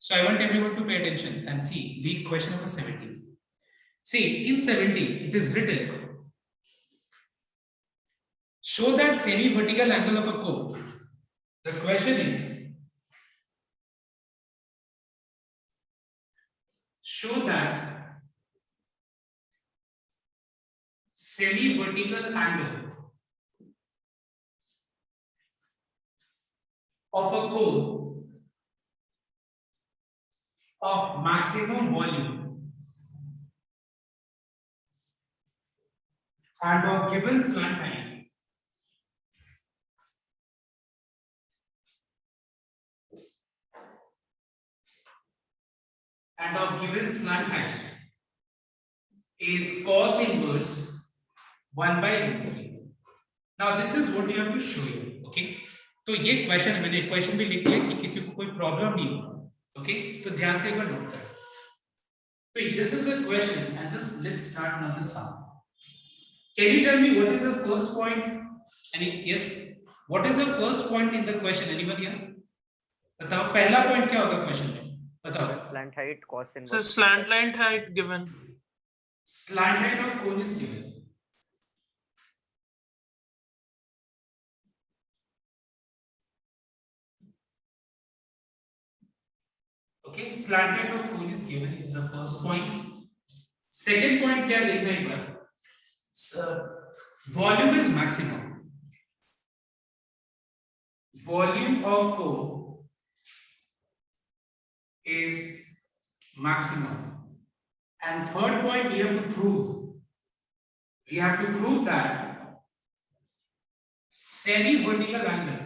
So I want everyone to pay attention and see, read question number 17. See, in 17 it is written, show that semi-vertical angle of a cone. The question is, show that semi-vertical angle of a cone of maximum volume and of given slant height is cos inverse 1 by root 3. Now this is what you have to show here. Okay, तो ये question मैंने question भी लिख लिया कि किसी को कोई प्रॉब्लम नहीं हो. ओके, तो ध्यान से एक बार नोट करें. तो this is the question and just let's start now the sum. Can you tell me what is the first point? Any yes, what is the first point in the question? Anyone here? बताओ पहला point क्या होगा question में, बताओ. Slant height cos inverse. So slant line height given. Slant height of cone is given. Okay, slant height of cone is given is the first point. Second point क्या देखना एक बार, volume is maximum. Volume of cone is maximum. And third point we have to prove. We have to prove that semi-vertical angle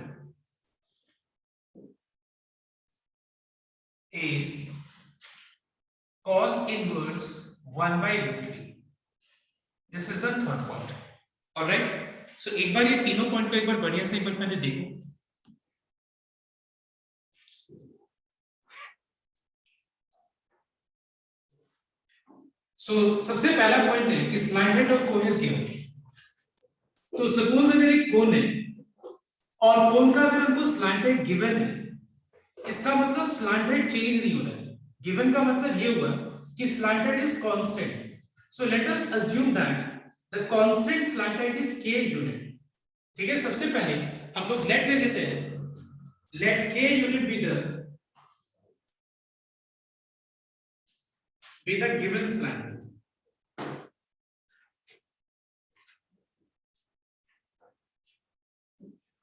is cos inverse 1 by root 3. This is the third point. All right. So एक बार ये तीनों point को एक बार बढ़िया से एक बार पहले देखो. So सबसे पहला पॉइंट है कि slant height of cone is given. तो सपोज अगर एक कोन है और कोन का अगर हमको slant height given है, इसका मतलब slant height चेंज नहीं हो रहा है. गिवन का मतलब ये हुआ कि slant height is constant. So let us assume that the constant slant height is k unit. ठीक है, सबसे पहले हम लोग let ले लेते हैं. Let k unit be the given slant height.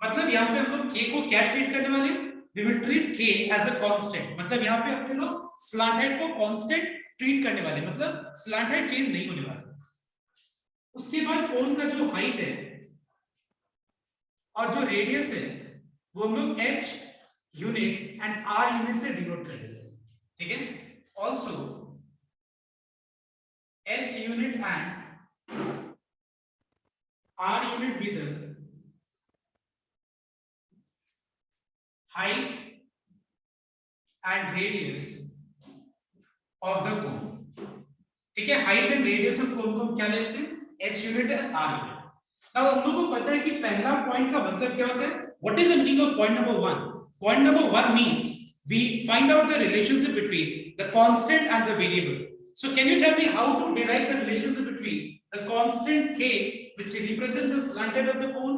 मतलब यहाँ पे हम लोग k को क्या ट्रीट करने वाले हैं? We will treat k as a constant. मतलब यहाँ पे अपने लोग slant height को constant ट्रीट करने वाले, मतलब slant height चेंज नहीं होने वाला. उसके बाद कोन का जो हाइट है और जो रेडियस है वो हम लोग h unit and r unit से डिनोट कर देते हैं. ठीक है, also h unit and r unit be the height and radius of the cone. ठीक है, height and radius of cone को हम क्या लेते हैं? h unit and r unit. Now हम लोगों को पता है कि पहला पॉइंट का मतलब क्या होता है. What is the meaning of point number 1? Point number 1 means we find out the relationship between the constant and the variable. So can you tell me how to derive the relationship between the constant k, which represents the slant height of the cone,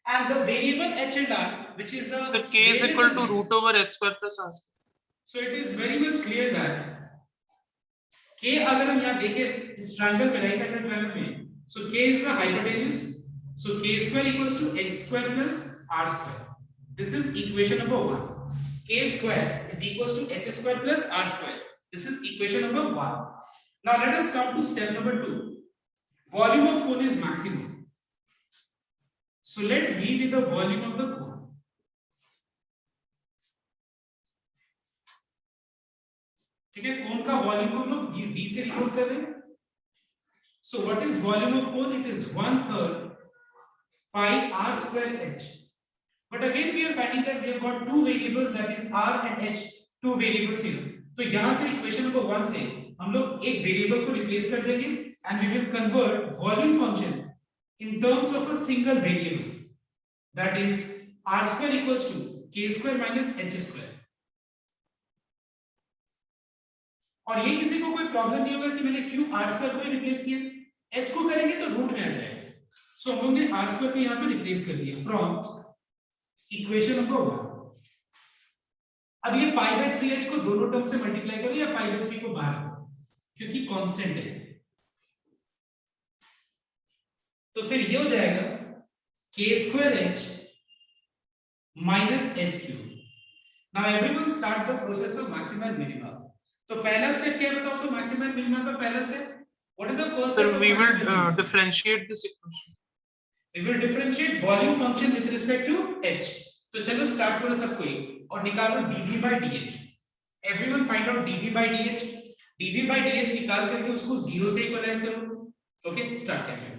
and the variable h and r, which is the k is equal to root over h square plus r square. So it is very much clear that k अगर हम यहाँ देखें इस triangle में, right angle triangle में, so k is the hypotenuse, so k square equals to h square plus r square. This is equation number 1. K square is equals to h square plus r square. This is equation number 1. Now let us come to step number 2. Volume of cone is maximum. So let V be the volume of the cone. ठीक है, कोन का volume को हम लोग V से record कर रहे हैं. So what is volume of cone? It is 1/3 pi r square h. But again we are finding that we have got two variables, that is r and h, two variables here. तो यहां से equation number 1 से हम लोग एक variable को replace कर देंगे and we will convert volume function in terms of a single variable, that is r square equals to k square minus h square. और ये किसी को कोई प्रॉब्लम नहीं होगा कि मैंने क्यों r स्क्वायर को रिप्लेस किया, h को करेंगे तो रूट में आ जाएगा। सो हम लोग ने r स्क्वायर को यहाँ पे रिप्लेस कर दिया फ्रॉम इक्वेशन नंबर 1। अब ये पाई बाय 3h को दोनों टर्म से मल्टीप्लाई करो या पाई बाय 3 को बाहर रखो क्योंकि कांस्टेंट है, तो फिर ये हो जाएगा k² h - h cube। Now everyone start the process of maxima and minima. तो पहला स्टेप क्या बताओ तो मैक्सिमा एंड मिनिमा का पहला step what is the first Sir, step of we will maxima and differentiate this equation. we will differentiate volume function with respect to h। तो चलो start करो सब कोई और निकालो dv by dh। Everyone find out dv by dh। dv by dh निकाल करके उसको 0 से इक्वलाइज करो। ओके स्टार्ट करें।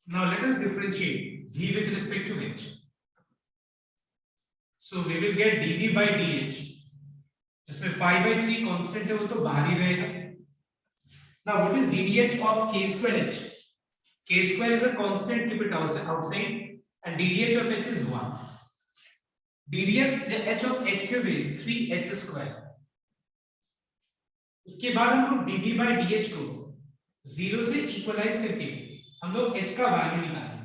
Now let us differentiate v with respect to h. So we will get dv by dh, जिसमें pi by 3 constant है वो तो बाहर ही रहेगा। Now what is ddh of k² h? k² is a constant, keep it outside, and ddh of h is 1. ddh h of h cube is 3h²। उसके बाद हम लोग dv by dh को 0 से इक्वलाइज करके हम लोग h का वैल्यू निकालेंगे।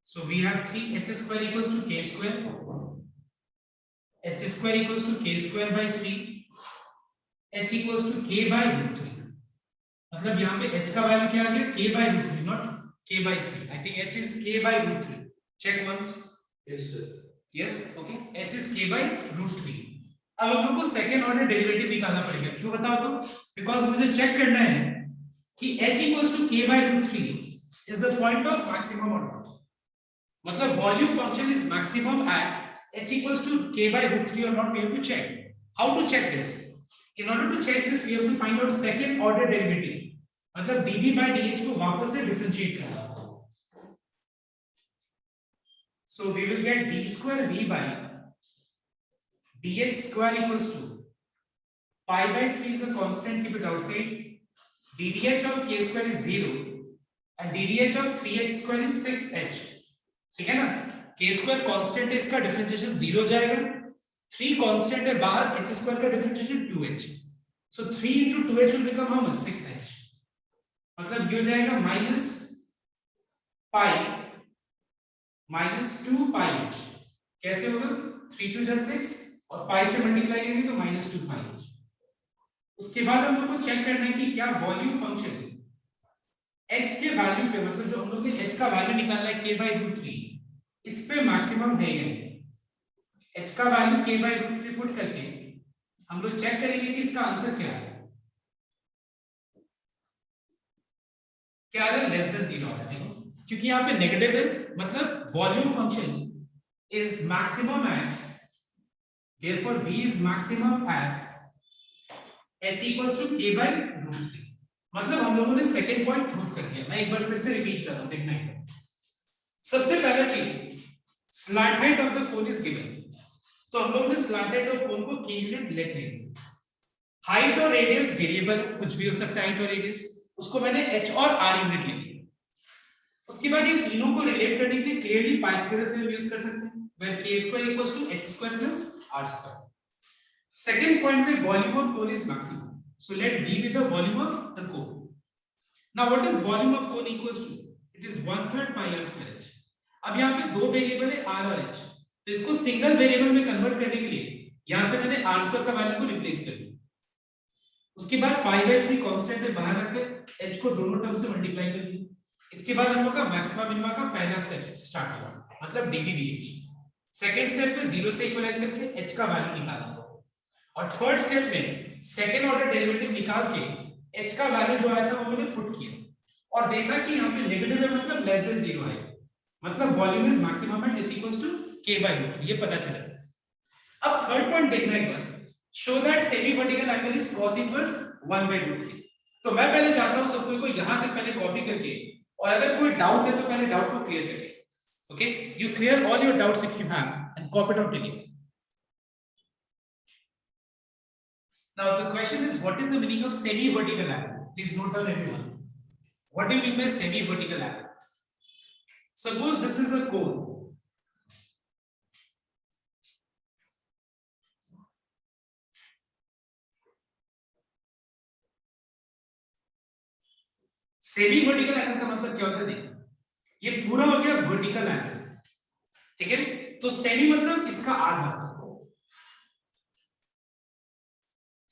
So we have 3h² equals to k², h² equals to k² by 3, h equals to k by √3। मतलब यहाँ पे h का वैल्यू क्या आ गया k by √3 not k by 3। I think h is k by √3। Check once। Yes sir। Yes okay h is k by √3। अब हम लोग को सेकंड ऑर्डर डेरिवेटिव निकालना पड़ेगा। क्यों बताओ तो बिकॉज़ मुझे चेक करना है कि h equals to k by √3 is the point of maximum or not। मतलब volume function is maximum at h equals to k by √3 or not। We have to check how to check this। In order to check this we have to find out second order derivative, मतलब dv by dh को वापस से differentiate करना। So we will get d² v by dh² equals to pi by 3 is a constant, keep it outside, ddh of k² is 0 and ddh of 3h² is 6h। ठीक है ना, k² constant है, इसका differentiation 0 जाएगा, 3 constant है बाहर, h² का differentiation 2h। So 3 into 2h will become how much 6h। मतलब ये हो जाएगा माइनस पाई माइनस 2 पाई h। कैसे होगा 3 2 जा 6 और पाई से मल्टीप्लाई करेंगे तो माइनस 2 पाई h। उसके बाद हम लोग को चेक करना है कि क्या वॉल्यूम फंक्शन h के वैल्यू पे, मतलब जो हम लोग ने h का वैल्यू निकालना है k by √3, इस पे मैक्सिमम है या नहीं। h का वैल्यू k by √3 पुट करके हम लोग चेक करेंगे कि इसका आंसर क्या है। क्या है लेस देन 0 है। देखो क्योंकि यहाँ पे नेगेटिव है, मतलब volume function is maximum at, therefore v is maximum at h equals to k by √3। मतलब हम लोगों ने सेकंड पॉइंट प्रूव कर दिया। मैं एक बार फिर से रिपीट कर रहा हूं, देखना है। सबसे पहला चीज slant height of the cone is given, तो हम लोग ने स्लैंट हाइट ऑफ कोन को k यूनिट लेट लिया। हाइट और रेडियस वेरिएबल कुछ भी हो सकता है, हाइट और रेडियस, उसको मैंने h और r यूनिट ले लिया। उसके बाद ये तीनों को रिलेट करने के लिए क्लियरली पाइथागोरस थ्योरम यूज कर सकते हैं, where k² equals to h² plus r²। Second point पे volume of cone is maximum, so let v be the volume of the cone। now what is volume of cone equals to, it is 1/3 pi r² h। अब यहाँ पे दो variable है r और h, तो इसको single variable में convert करने के लिए यहाँ से मैंने r² का वैल्यू को रिप्लेस कर दिया। उसके बाद पाई बाय 3 कांस्टेंट है बाहर रख के h को दोनों टर्म से मल्टीप्लाई कर दिया। इसके बाद हम लोग का मैक्सिमा मिनिमा का पहला स्टेप स्टार्ट हुआ, मतलब dv dh। सेकंड स्टेप में 0 से इक्वलाइज करके h का वैल्यू निकालना, और थर्ड स्टेप में सेकंड ऑर्डर डेरिवेटिव निकाल के h का वैल्यू जो आया था वो मैंने पुट किया और देखा कि यहाँ पे नेगेटिव है, मतलब लेस देन 0 आएगा, मतलब volume is maximum at h equals to k by √3, ये पता चला। अब थर्ड पॉइंट देखना एक बार, show that semi vertical angle is cos inverse 1/√3। तो मैं पहले चाहता हूं सब कोई को यहां तक पहले कॉपी करके, और अगर कोई डाउट है तो पहले डाउट को क्लियर करके। Okay, you clear all your doubts if you have. Copy it out together. Now the question is, what is the meaning of semi-vertical angle? Please note down everyone. What do you mean by semi-vertical angle? Suppose this is a cone. Semi vertical angle का मतलब क्या होता है? देखिए, ये पूरा हो गया वर्टिकल एंगल, ठीक है? तो सेमी मतलब इसका आधा,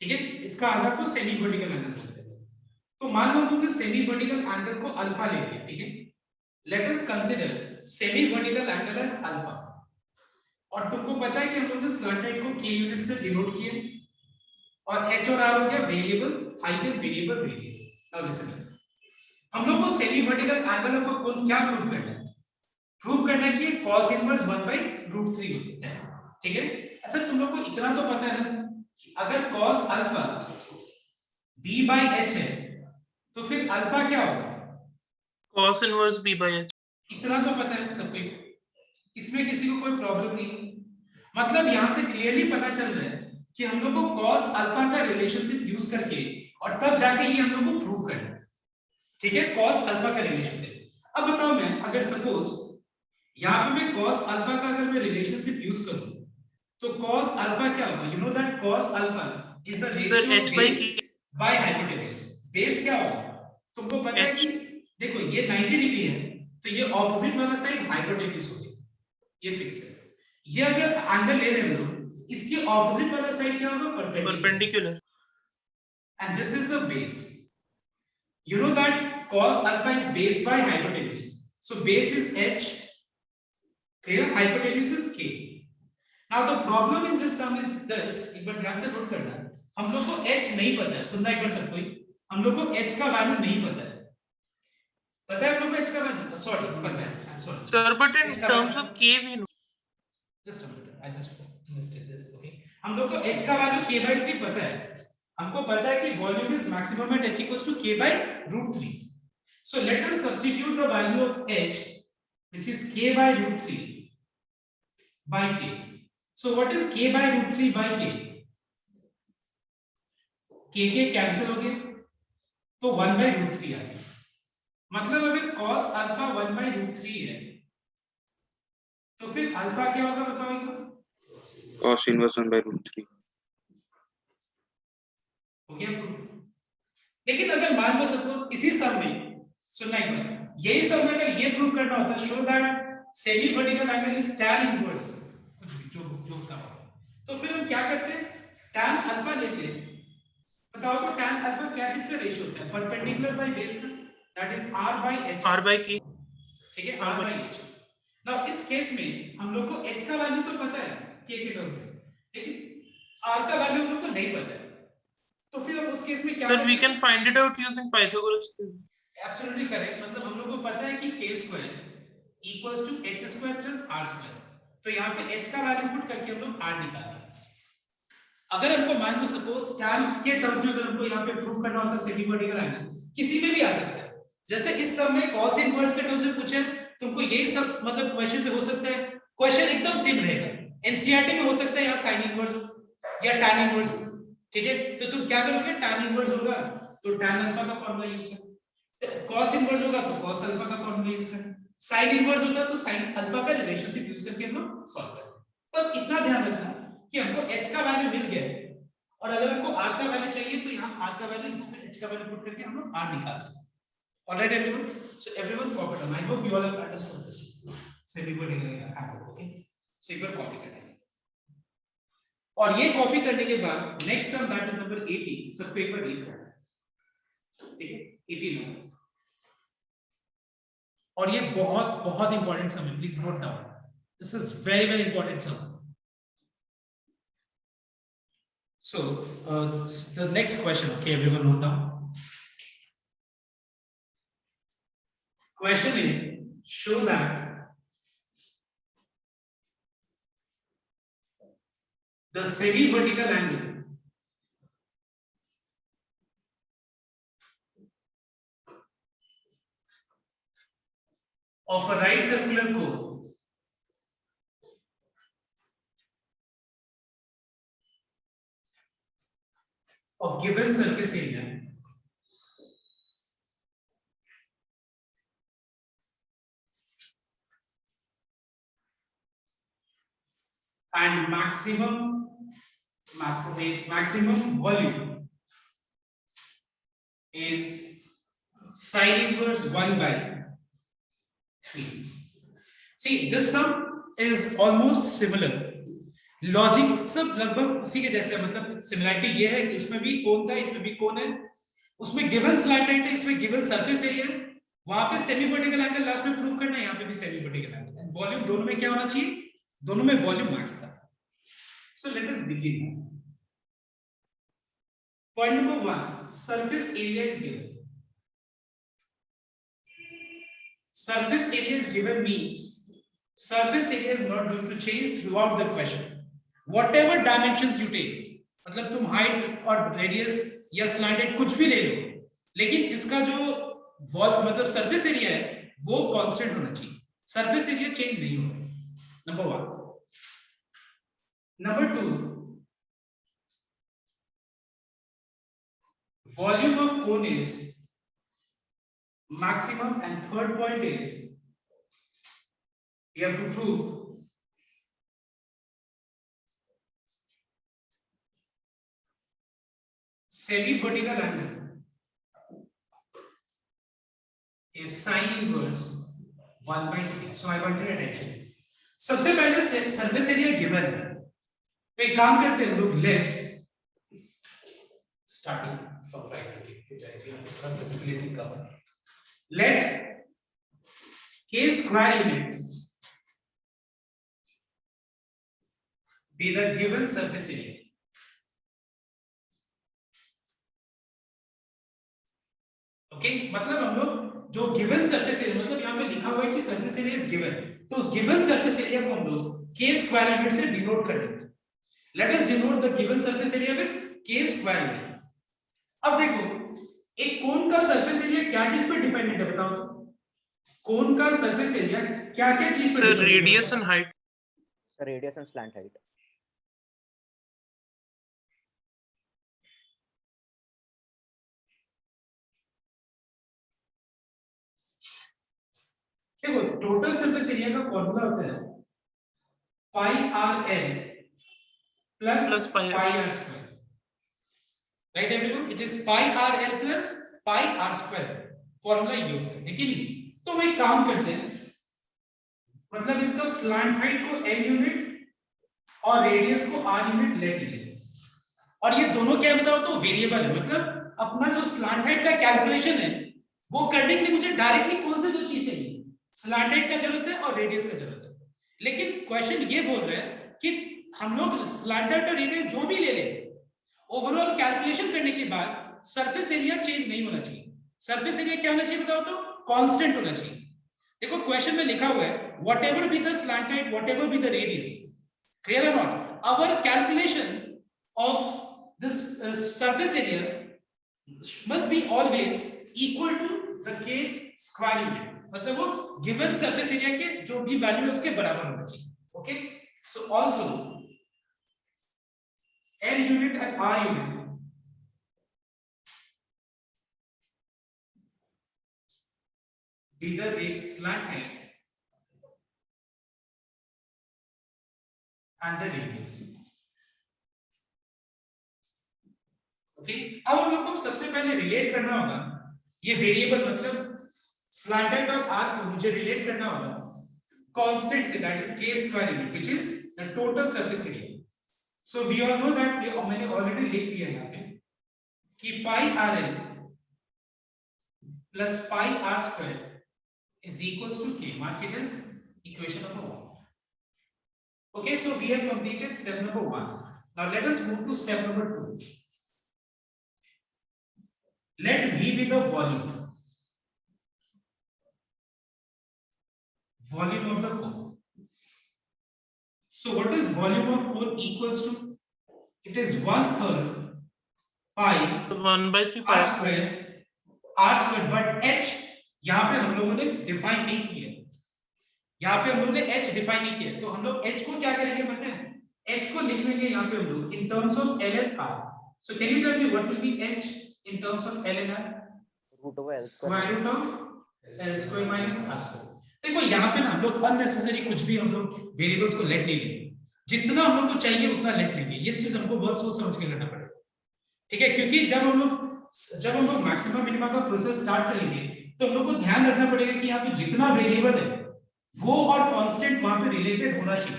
ठीक है? इसका आधा को सेमी वर्टिकल एंगल बोलते हैं। तो मान लो हमने सेमी वर्टिकल एंगल को अल्फा ले लिया, ठीक है? Let us consider semi vertical angle as alpha. और तुमको पता है कि हम लोग ने स्लैंटेड को k यूनिट से डिनोट किए, और h और r हो गया variable height and variable radius. Now listen, हम लोग को semi vertical angle of a cone क्या प्रूव करना है? प्रूव करना है कि cos इनवर्स 1/√3 होता है, ठीक है? अच्छा, तुम लोग को इतना तो पता है ना कि अगर cos अल्फा b/h है तो फिर अल्फा क्या होगा? cos inverse b by h. इतना तो पता है सबको, इसमें किसी को कोई प्रॉब्लम नहीं। मतलब यहां से क्लियरली पता चल रहा है कि हम लोग को cos अल्फा का रिलेशनशिप यूज करके और तब जाके ये हम लोग को प्रूव करना है, ठीक है? cos अल्फा का रिलेशनशिप। अब बताओ, मैं अगर सपोज यहां पे मैं cos अल्फा का अगर मैं रिलेशनशिप यूज करूं तो cos अल्फा क्या होगा? You know that cos alpha is the ratio of base by hypotenuse. Base क्या होगा तुमको पता है कि देखो ये 90 डिग्री है तो ये ऑपोजिट वाला साइड हाइपोटेन्यूज होगी, ये फिक्स है। ये अगर एंगल ले रहे हैं हम लोग, इसके ऑपोजिट वाला साइड क्या होगा? Perpendicular. And this is the base. You know that cos alpha is base by hypotenuse. So base is h, clear? Hypotenuse is k. Now the problem in this sum is this, एक बार ध्यान से note करना, हम लोग को h नहीं पता है। सुनना एक बार सब कोई, हम लोग को h का वैल्यू नहीं पता है। पता है हम लोग को h का वैल्यू? सॉरी, पता है, sorry Sir, but in terms of k we know. Just a minute, I just missed this, okay? हम लोग को h का वैल्यू k/3 पता है। हमको पता है कि volume is maximum at h equals to k/√3. So let us substitute the value of h, which is k/√3 by k. So what is k/√3 by k? k cancel हो गए तो 1/√3 आ गया। मतलब अगर cos अल्फा 1/√3 है तो फिर alpha क्या होगा बताओ एक बार? cos inverse 1/√3 हो गया प्रूफ। लेकिन अगर मान लो सपोज इसी सम में, सुनना एक बार, यही सम में अगर ये प्रूफ करना होता show that semi vertical angle is tan inverse, कुछ भी जो था, तो फिर हम क्या करते हैं? tan अल्फा लेते हैं। बताओ तो tan अल्फा क्या चीज का रेशियो होता है? परपेंडिकुलर बाय बेस का, that is r by h, r by k. ठीक है? r by h। नाउ इस केस में हम लोग को h का वैल्यू तो पता है k के टर्म में, लेकिन r का वैल्यू हम लोग को नहीं पता है। तो फिर उस केस में क्या Sir, होगा? we can find it out using Pythagoras theorem. Absolutely correct. मतलब हम लोग को पता है कि k² equals to h² plus r²। तो यहाँ पे h का वैल्यू पुट करके हम लोग r निकालेंगे। अगर हमको मान लो सपोज tan के टर्म्स में अगर हमको यहाँ पे प्रूफ करना होता सेमी वर्टिकल एंगल, किसी में भी आ सकता है। जैसे इस सब में cos इनवर्स के टर्म्स में पूछे तुमको यही सब मतलब क्वेश्चन पे हो सकता है। क्वेश्चन एकदम सेम रहेगा, एनसीईआरटी में हो सकता है या sin इनवर्स या tan इनवर्स, ठीक है? तो तुम क्या करोगे? tan इनवर्स होगा तो tan अल्फा का फार्मूला यूज कर, cos इनवर्स होगा तो cos अल्फा का फार्मूला यूज कर, sin इनवर्स होता है तो sin अल्फा का रिलेशनशिप यूज करके हम लोग सॉल्व करते हैं। बस इतना ध्यान रखना कि हमको h का वैल्यू मिल गया है, और अगर हमको r का वैल्यू चाहिए तो यहाँ r का वैल्यू इसमें h का वैल्यू पुट करके हम लोग r निकाल सकते हैं। Alright everyone, so everyone copy it. I hope you all have understood this. Semi-vertical angle, okay? So एक बार कॉपी करेंगे, और ये कॉपी करने के बाद next sum that is number 80 सबको एक बार रीड करना है, ठीक है? 80 नंबर, और ये बहुत बहुत इंपॉर्टेंट सम है, please note down, this is very very important sum. So the next question, okay, everyone note down. Question is, show that the semi-vertical angle of a right circular cone of given surface area and maximum volume is sine inverse 1 by 3. See, this sum is almost similar. Logic सब लगभग उसी के जैसे है, मतलब similarity ये है कि इसमें भी कोन था, इसमें भी कोन है, उसमें गिवन स्लैंट है, इसमें गिवन सरफेस एरिया है, वहां पे सेमी वर्टिकल एंगल लास्ट में प्रूव करना है, यहाँ पे भी सेमी वर्टिकल एंगल। वॉल्यूम दोनों में क्या होना चाहिए? दोनों में वॉल्यूम मैक्स था। So let us begin. Point number 1, surface area is given. Surface area is given means surface area is not going to change throughout the question. Whatever dimensions you take, मतलब तुम height और radius या slanted कुछ भी ले लो, लेकिन इसका जो मतलब surface area है वो constant होना चाहिए, surface area change नहीं होगा। Number 1. Number 2, volume of cone is maximum, and third point is we have to prove semi vertical angle is sine inverse 1 by 3. So I want it actually. सबसे पहले surface area given है, तो एक काम करते हैं लोग, let starting from right to left, visibility cover, let k square unit be the given surface area. Okay, मतलब हम लोग जो गिवन सरफेस एरिया, मतलब यहाँ पे लिखा हुआ है कि सरफेस एरिया इज गिवन, तो उस गिवन सरफेस एरिया को हम लोग k स्क्वायर यूनिट से डिनोट कर देंगे। Let us denote the given surface area with k square unit. अब देखो, एक कोन का सरफेस एरिया क्या चीज पे डिपेंडेंट है बताओ तो? कोन का सरफेस एरिया क्या क्या चीज पे डिपेंडेंट है? Radius and height. Radius and slant height. देखो, टोटल सरफेस एरिया का फॉर्मूला होता है pi r l plus pi r square, right everyone? It is pi r l plus pi r square, formula ये होता है कि नहीं? तो हम एक काम करते हैं, मतलब इसका स्लैंट हाइट को एल यूनिट और रेडियस को आर यूनिट ले लेंगे, और ये दोनों क्या बताओ तो वेरिएबल है, मतलब अपना जो स्लैंट हाइट का कैलकुलेशन है वो करने के लिए मुझे डायरेक्टली कौन से दो चीज चाहिए? स्लैंट हाइट का जरूरत है और रेडियस का जरूरत है। लेकिन क्वेश्चन ये बोल रहा है कि हम लोग स्लैंट हाइट और रेडियस जो भी ले ले, ओवरऑल कैलकुलेशन करने के बाद सरफेस एरिया चेंज नहीं होना चाहिए। सरफेस एरिया क्या होना चाहिए बताओ तो? कांस्टेंट होना चाहिए। देखो क्वेश्चन में लिखा हुआ है whatever be the slant height, whatever be the radius, clear और not? Our calculation of this surface area must be always equal to the k square unit, मतलब वो गिवन सरफेस एरिया के जो भी वैल्यू है उसके बराबर होना चाहिए। Okay, so also L unit and R unit be the slant height and the radius. Okay, अब हम लोग को सबसे पहले रिलेट करना होगा ये वेरिएबल, मतलब स्लैंट हाइट और आर को मुझे रिलेट करना होगा कांस्टेंट से, that is k square unit which is the total surface area. So we all know that, ये मैंने ऑलरेडी लिख दिया है यहाँ पे कि pi r l plus pi r square is equals to k, mark it as equation number 1. Okay, so we have completed step number 1. Now let us move to step number 2. Let V be the volume of the cone. So what is volume of cone equals to? It is 1/3 pi 1/3 pi r square, but h यहाँ पे हम लोगों ने define नहीं किया, यहाँ पे हम लोगों ने h डिफाइन नहीं किया, तो हम लोग h को क्या करेंगे पता है? h को लिख लेंगे यहाँ पे हम लोग in terms of l and r. So can you tell me what will be h in terms of L and R? root over L Square square. root of L square minus R square. देखो यहाँ पे ना हम लोग unnecessary कुछ भी हम लोग वेरिएबल्स को लेट नहीं लेंगे, जितना हम लोग को चाहिए उतना लेट लेंगे। ये चीज हमको बहुत सोच समझ के करना पड़ेगा, ठीक है? क्योंकि जब हम लोग मैक्सिमम मिनिमम का प्रोसेस स्टार्ट करेंगे तो हम लोग को ध्यान रखना पड़ेगा कि यहाँ पे जितना वेरिएबल है वो और कांस्टेंट वहां पे रिलेटेड होना चाहिए।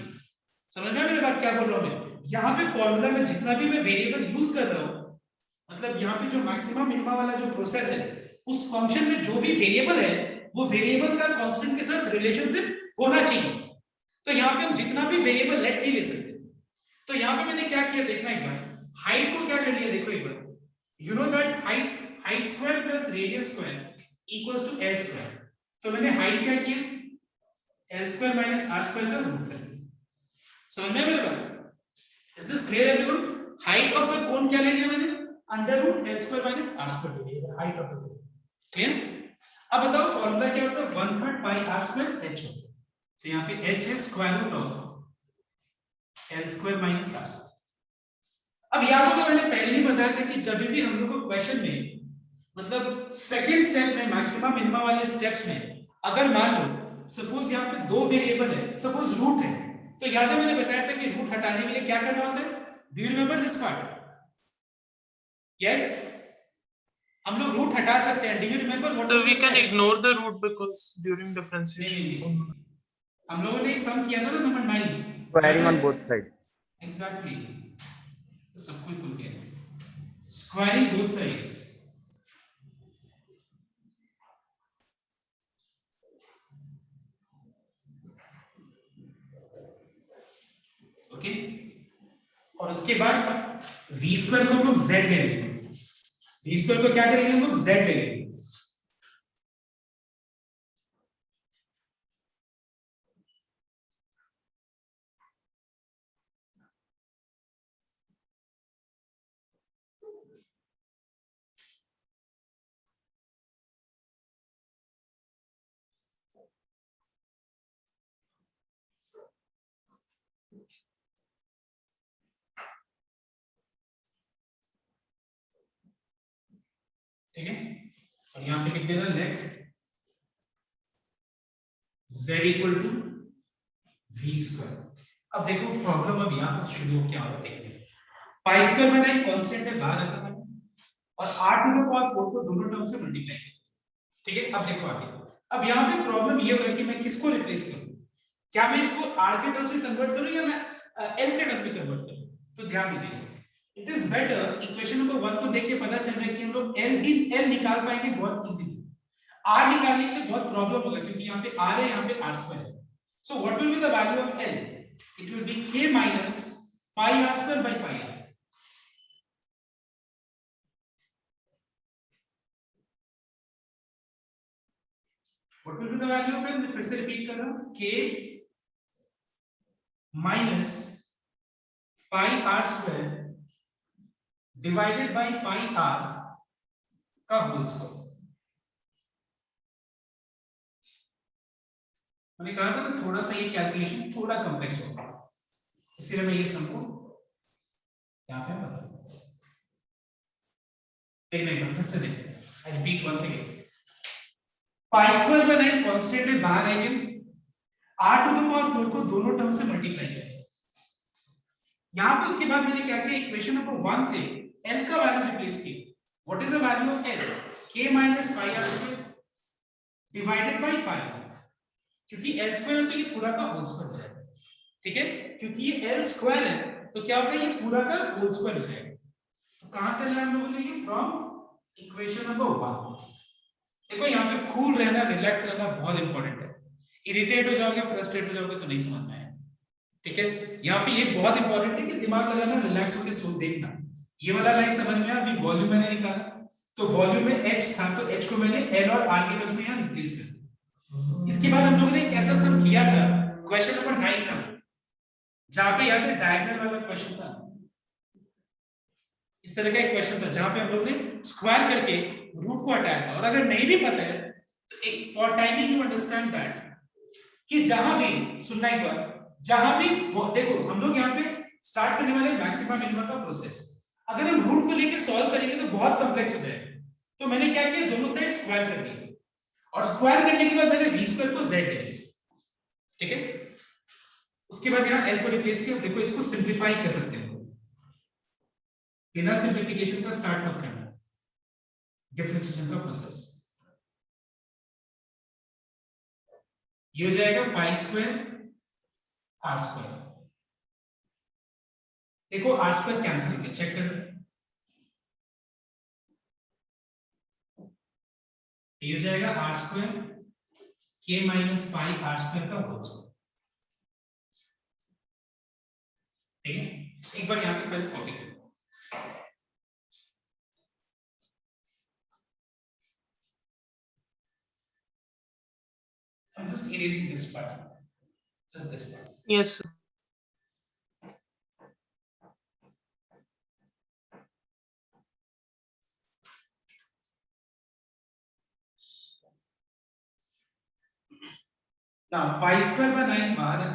समझ में मेरी बात क्या बोल रहा हूँ मैं? यहाँ पे फॉर्मूला में जितना भी मैं वेरिएबल यूज कर रहा हूँ, मतलब यहाँ पे जो मैक्सिमम मिनिमम वाला जो प्रोसेस है उस फंक्शन में जो भी वेरिएबल है वो वेरिएबल का कांस्टेंट के साथ रिलेशनशिप होना चाहिए। तो यहाँ पे हम जितना भी वेरिएबल लेट नहीं ले सकते। तो यहाँ पे मैंने क्या किया देखना एक बार, हाइट को क्या कर लिया देखो एक बार, you know that height square plus radius square equals to l square. तो मैंने हाइट क्या किया, l square minus are square का रूट कर लिया। समझ में मेरे बात? Is this clear everyone? Height of the cone क्या ले लिया मैंने, under root l square minus are square ले लिया height of the cone. Clear? अब बताओ फॉर्मूला क्या होता है, 1/3 पाई आर स्क्वायर एच होता है। तो यहाँ पे h है square root of L square minus are square. अब याद होगा मैंने पहले ही बताया था कि जब भी हम लोग को क्वेश्चन में मतलब सेकंड स्टेप में मैक्सिमम मिनिमम वाले स्टेप्स में अगर मान लो सपोज यहाँ पे दो वेरिएबल है, सपोज रूट है, तो याद है मैंने बताया था कि रूट हटाने के लिए क्या करना होता है? Do you remember this part? Yes, हम लोग रूट हटा सकते हैं। Do you remember what? So we can ignore the root because during differentiation. नहीं, हम लोगों ने सम किया था ना number 9, Squaring on both sides. Exactly, तो सब कुछ भूल गए, स्क्वायरिंग बोथ साइड्स। ओके, और उसके बाद v स्क्वायर को हम लोग z ले लेंगे। v स्क्वायर को क्या करेंगे हम लोग, z ले लेंगे। ठीक है, और यहां पे लिख देना let z equal to v square. अब देखो प्रॉब्लम अब यहां पर शुरू हो क्या हो रहा है देखते हैं। पाई स्क्वायर मैंने एक कांस्टेंट है बाहर रखा था और r टू द पावर 4 को दोनों टर्म से मल्टीप्लाई किया। ठीक है, अब देखो आगे, अब यहां पे प्रॉब्लम ये हो रहा है कि मैं किसको रिप्लेस करूं, क्या मैं इसको r के टर्म्स में कन्वर्ट करूं या मैं l के टर्म्स में कन्वर्ट करूं? तो ध्यान दीजिए, it is better equation number 1 को देख के पता चल रहा है कि हम लोग l निकाल पाएंगे बहुत इजीली। r निकालने के लिए बहुत प्रॉब्लम होगा क्योंकि यहाँ पे r है, यहाँ पे r स्क्वायर है। So what will be the value of l? It will B k minus pi r square by pi r। What will be the value of l? मैं फिर से रिपीट कर रहा हूं, k minus pi r square divided by pi r का whole square. मैंने कहा था ना थोड़ा सा ये कैलकुलेशन थोड़ा कॉम्प्लेक्स होगा, इसलिए मैं ये सबको यहाँ पे बता देखने फिर से देखते हैं। I repeat once again, pi square में नहीं कांस्टेंट है बाहर आएंगे, r टू द पावर 4 को दोनों टर्म से मल्टीप्लाई करें। यहाँ पे उसके बाद मैंने क्या किया, इक्वेशन नंबर 1 से l का वैल्यू रिप्लेस किया। What is the value of l? k minus pi r square divided by pi, क्योंकि l स्क्वायर है तो ये पूरा का होल स्क्वायर हो जाएगा। ठीक है, क्योंकि ये l स्क्वायर है तो क्या होगा, ये पूरा का होल स्क्वायर हो जाएगा। तो कहां से लेना हम लोगों ने, ये फ्रॉम इक्वेशन नंबर 1। देखो यहाँ पे कूल रहना, रिलैक्स रहना बहुत इंपॉर्टेंट है। इरिटेट हो जाओगे, फ्रस्ट्रेट हो जाओगे तो नहीं समझ में आएगा। ठीक है, यहाँ पे ये बहुत इंपॉर्टेंट है कि दिमाग लगाना, रिलैक्स होकर सोच देखना। ये वाला लाइन समझ में आया? अभी वॉल्यूम मैंने निकाला तो वॉल्यूम में h था तो h को मैंने l और r के टर्म्स में यहाँ रिप्लेस कर दिया। इसके बाद हम लोगों ने एक ऐसा सम किया था क्वेश्चन नंबर 9 का, जहां पे याद है डायगोनल वाला क्वेश्चन था। इस तरह का एक क्वेश्चन था जहां पे हम लोग ने स्क्वायर करके रूट को हटाया था। और अगर नहीं भी पता है तो एक for timing you understand that कि जहां भी सुनना एक बार, जहां भी देखो हम लोग यहाँ पे स्टार्ट करने वाले मैक्सिमम मिनिमम का प्रोसेस। अगर हम रूट को लेके सॉल्व करेंगे तो बहुत कॉम्प्लेक्स हो जाएगा, तो मैंने क्या किया, दोनों साइड स्क्वायर कर दिए और स्क्वायर करने के बाद मैंने v स्क्वायर को z ले लिया, ठीक है। उसके बाद यहाँ l को रिप्लेस किया। देखो इसको सिंपलीफाई कर सकते हो, बिना सिंपलीफिकेशन का स्टार्ट मत करना डिफरेंशिएशन का प्रोसेस। ये हो जाएगा पाई स्क्वायर आर स्क्वायर। देखो आर स्क्वायर कैंसिल हो गया, चेक कर लो। ये हो जाएगा आर स्क्वायर के माइनस पाई आर स्क्वायर का होल स्क्वायर, ठीक है। एक बार यहां तक पहले कॉपी करो। I'm just erasing this part, just this part. Yes, sir. Now pi square by 9 बाहर है।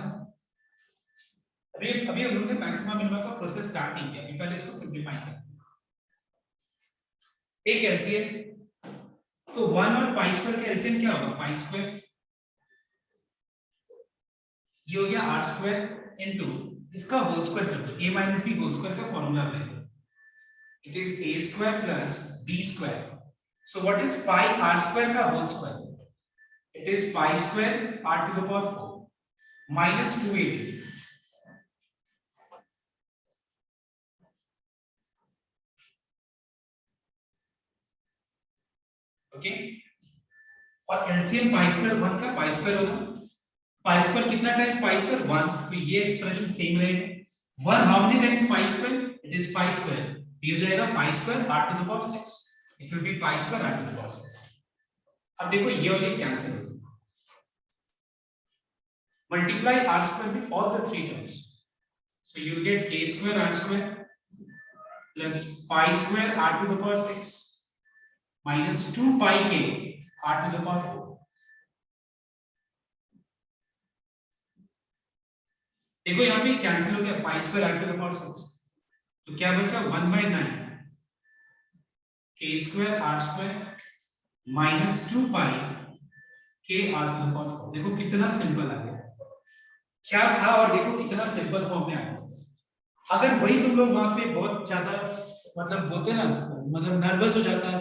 अभी हम लोग ने मैक्सिमम मिनिमम का प्रोसेस स्टार्ट नहीं किया, पहले इसको सिंपलीफाई करते हैं। एक एलसीएम, तो 1 और पाई स्क्वायर का एलसीएम क्या होगा, पाई स्क्वायर, ये हो गया आर स्क्वायर इनटू इसका होल स्क्वायर कर दो, a minus b whole square का फॉर्मूला है, it is a square plus b square. So what is pi r square का whole square, it is pi square r to the power 4 minus 280। Okay, और LCM pi square 1 का pi square होगा, pi square कितना times pi square 1, तो ये expression same रहेगा। 1 how many times pi square, it is pi square, ये हो जाएगा pi square r to the power 6, it will be pi square r to the power 6। अब देखो ये और ये कैंसिल हो गया, multiply r square with all the three terms, so you will get k square r square plus pi square r to the power 6 minus 2 pi k r to the power 4। देखो यहाँ पे cancel हो गया, pi square r to the power 6, तो क्या बचा 1/9 k square r square minus 2 pi k r to the power 4। देखो कितना सिंपल आ गया, क्या था और देखो कितना सिंपल फॉर्म में आ गया। अगर वही तुम लोग वहां पे बहुत ज्यादा मतलब बोलते ना, मतलब नर्वस हो जाता,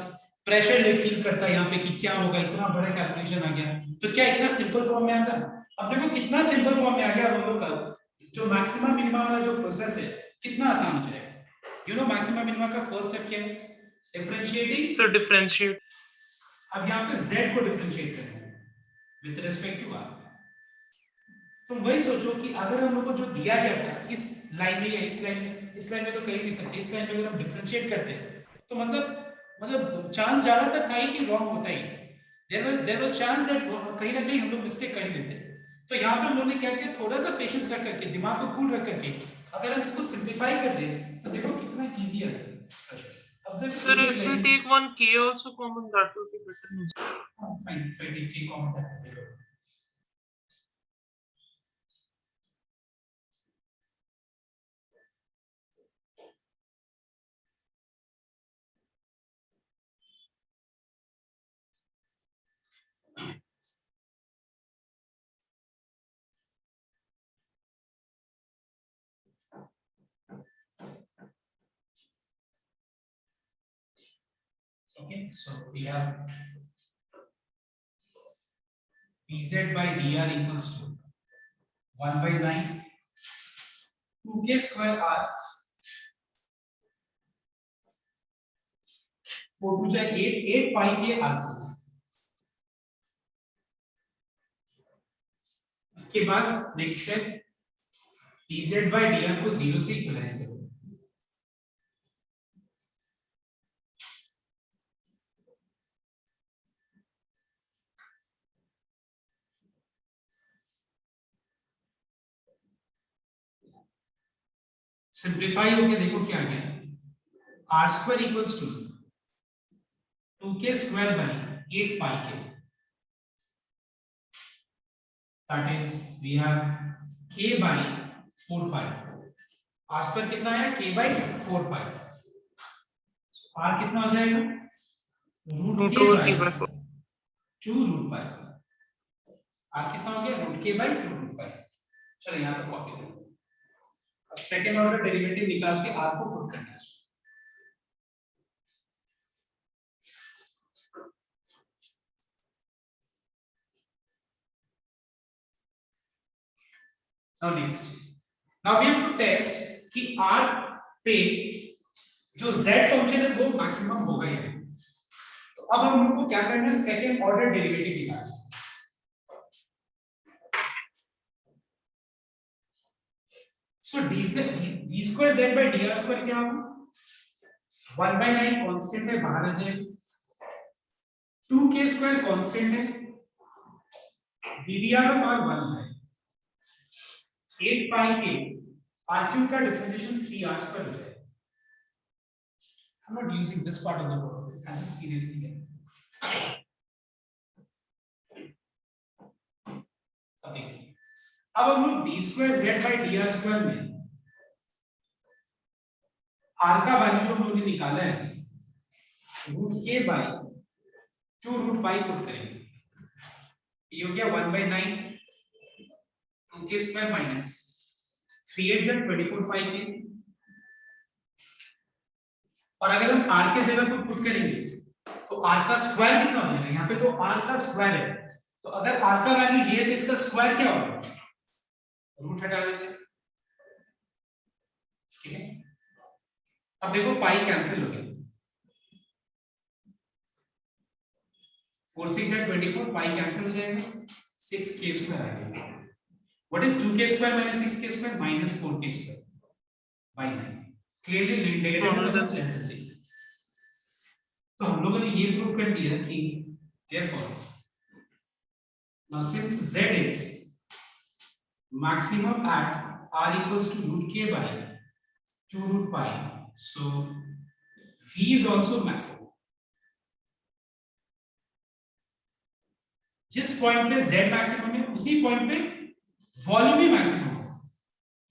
प्रेशर फील करता यहाँ पे कि क्या होगा, इतना बड़ा कैलकुलेशन आ गया, तो क्या इतना सिंपल फॉर्म में आता। अब देखो कितना सिंपल फॉर्म में आ गया, हम लोग का जो मैक्सिमम मिनिमम वाला जो प्रोसेस है कितना आसान हो जाएगा। यू नो मैक्सिमम मिनिमम का फर्स्ट स्टेप क्या है, डिफरेंशिएटिंग। So differentiate. अब यहाँ पे z को डिफरेंशिएट करना है विद रिस्पेक्ट टू r। तुम वही सोचो कि अगर हम लोग को जो दिया गया था इस लाइन में या इस लाइन में तो कर ही नहीं सकते, इस लाइन में अगर हम डिफरेंशिएट करते तो मतलब चांस ज्यादातर था ही कि रॉन्ग होता ही, देयर वाज चांस दैट कहीं ना कहीं हम लोग मिस्टेक कर ही देते। तो यहाँ पे हम लोगों ने क्या किया, थोड़ा सा पेशेंस रख करके, दिमाग को कूल रख करके अगर हम इसको सिंपलीफाई कर दें तो देखो कितना इजी है एक्सप्रेशन। अब देखो Sir, if we take one k also common, that will be better. Fine fine ठीक कॉमन है। Okay, so we have dz by dr equals to 1/9 2k square r 4 2 जा 8 pi k r cube। इसके बाद next step dz by dr को 0 से equalise करो। Simplify होके देखो क्या आ गया, r square equals to 2k square by 8 pi k, that is we have k by 4 pi। r square कितना है, k by 4 pi, आर कितना हो जाएगा root root K over by K by 4। 2 root pi. R कितना हो गया root के by 2 root पाई। चलो यहाँ तो कॉपी कर दो। अब सेकंड ऑर्डर डेरिवेटिव निकाल के आर को पुट करना है। Now next, now we have to test कि R पे जो Z फंक्शन है वो मैक्सिमम होगा या नहीं। तो अब हम लोग को क्या करना है सेकंड ऑर्डर डेरिवेटिव निकालना है। So d square z by dr square क्या होगा 1/9 कांस्टेंट है बाहर आ जाएगा 2k स्क्वायर कांस्टेंट है ddr of r 1 है 8 pi k r cube का डिफरेंशिएशन 3r square हो जाएगा। I'm not using this part of the word. I'm just erasing it. अब देखिए, अब हम लोग d square z by dr square में r का वैल्यू जो हम लोगों ने निकाला है root k by 2 root pi put करेंगे। ये हो गया 1/9 2k स्क्वायर माइनस 3 8 24 पाई के। और अगर हम r के जगह पर पुट करेंगे तो r का स्क्वायर कितना हो जाएगा। यहाँ पे तो r का स्क्वायर है तो अगर r का वैल्यू ये है तो इसका स्क्वायर क्या होगा रूट हटा देते हैं। ठीक है अब देखो पाई कैंसिल हो गया 4 6 24 पाई कैंसिल हो जाएगा 6k स्क्वायर आ जाएगा। What is 2k square minus 6k square minus 4k square by 9 clearly negative. तो हम लोगों ने ये प्रूव कर दिया कि therefore now since z is maximum at r equals to root k by 2 root pi so v is also maximum। जिस point पे z मैक्सिमम है उसी पॉइंट पे वॉल्यूम भी मैक्सिमम है।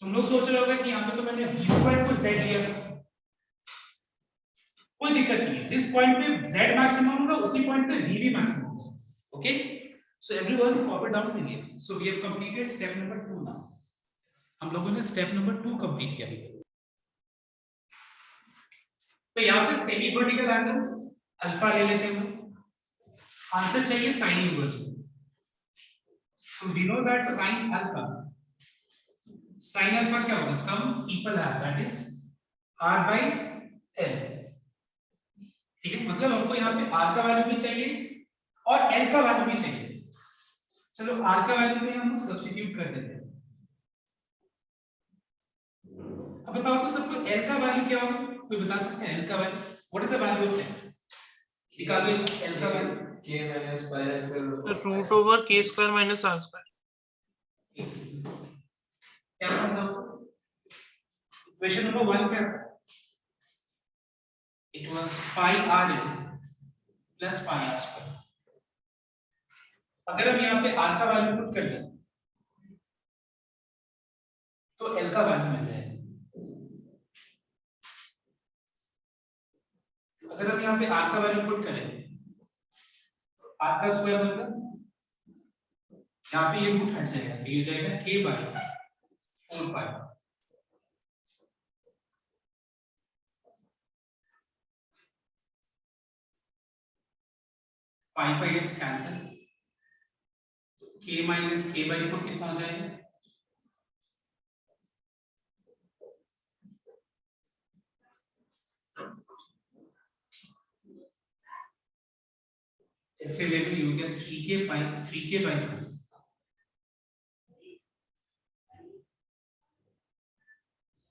तुम लोग सोच रहे होगे कि यहाँ पे तो मैंने v स्क्वायर को z लिया था कोई दिक्कत नहीं है। जिस पॉइंट पे z मैक्सिमम होगा उसी पॉइंट पे v भी मैक्सिमम होगा। Okay so everyone copy down करिए। So we have completed step number 2 now. हम लोगों ने स्टेप नंबर 2 कंप्लीट किया। तो यहाँ पे सेमी वर्टिकल एंगल अल्फा ले लेते हैं। आंसर चाहिए sine inverse. So we know that sine alpha क्या होगा some people have that is r by l। ठीक है मतलब हमको यहाँ पे r का वैल्यू भी चाहिए और l का वैल्यू भी चाहिए। चलो r का वैल्यू तो हम सब्स्टिट्यूट कर देते हैं। अब बताओ तो सबको l का वैल्यू क्या होगा कोई बता सकते हैं l का value what is the value of l निकालो l का value k minus pi r square root over k square minus r square. क्या था इक्वेशन नंबर 1 क्या था it was pi r plus pi r square। अगर हम यहाँ पे r का वैल्यू पुट कर दें तो l का वैल्यू मिल जाएगा। अगर हम यहाँ पे r का वैल्यू पुट करें r का स्क्वायर मतलब यहाँ पे ये रूट हट जाएगा तो ये जाएगा k by 4 pi। Pi pi gets cancel k minus k by 4 कितना हो जाएगा ऐसे लेकर यू गेट 3k by 4।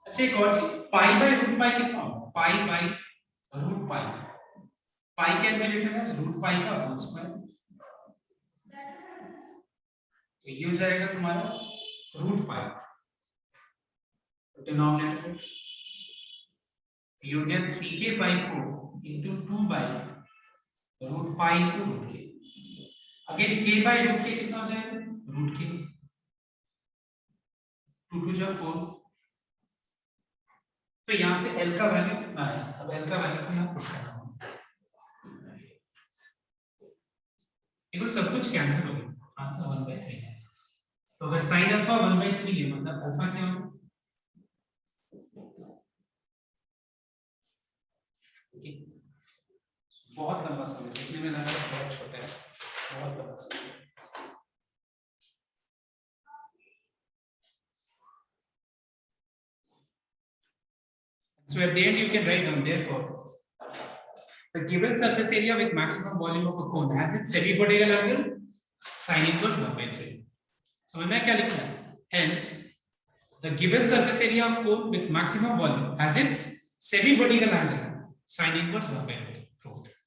अच्छा एक और चीज पाई बाय रूट पाई कितना होगा pi by root pi pi can be written as root pi का होल स्क्वायर। तो ये हो जाएगा तुम्हारा root pi denominator you get 3k by 4 into 2 by root pi into root k। again k by root k कितना हो जाएगा root k 2 2 जा 4। तो यहां से l का वैल्यू कितना है अब l का वैल्यू कितना पुट करना देखो सब कुछ कैंसिल हो गया, आंसर 1/3 है। तो अगर sin अल्फा 1/3 है मतलब अल्फा क्या होगा? Okay. बहुत लंबा समय, देखने में लग रहा है बहुत छोटा है, बहुत लंबा समय। So at the end you can write down therefore the given surface area with maximum volume of a cone has its semi-vertical angle sin inverse 1/3. So मैं क्या लिखूं? Hence the given surface area of cone with maximum volume has its semi-vertical angle sin inverse 1/3.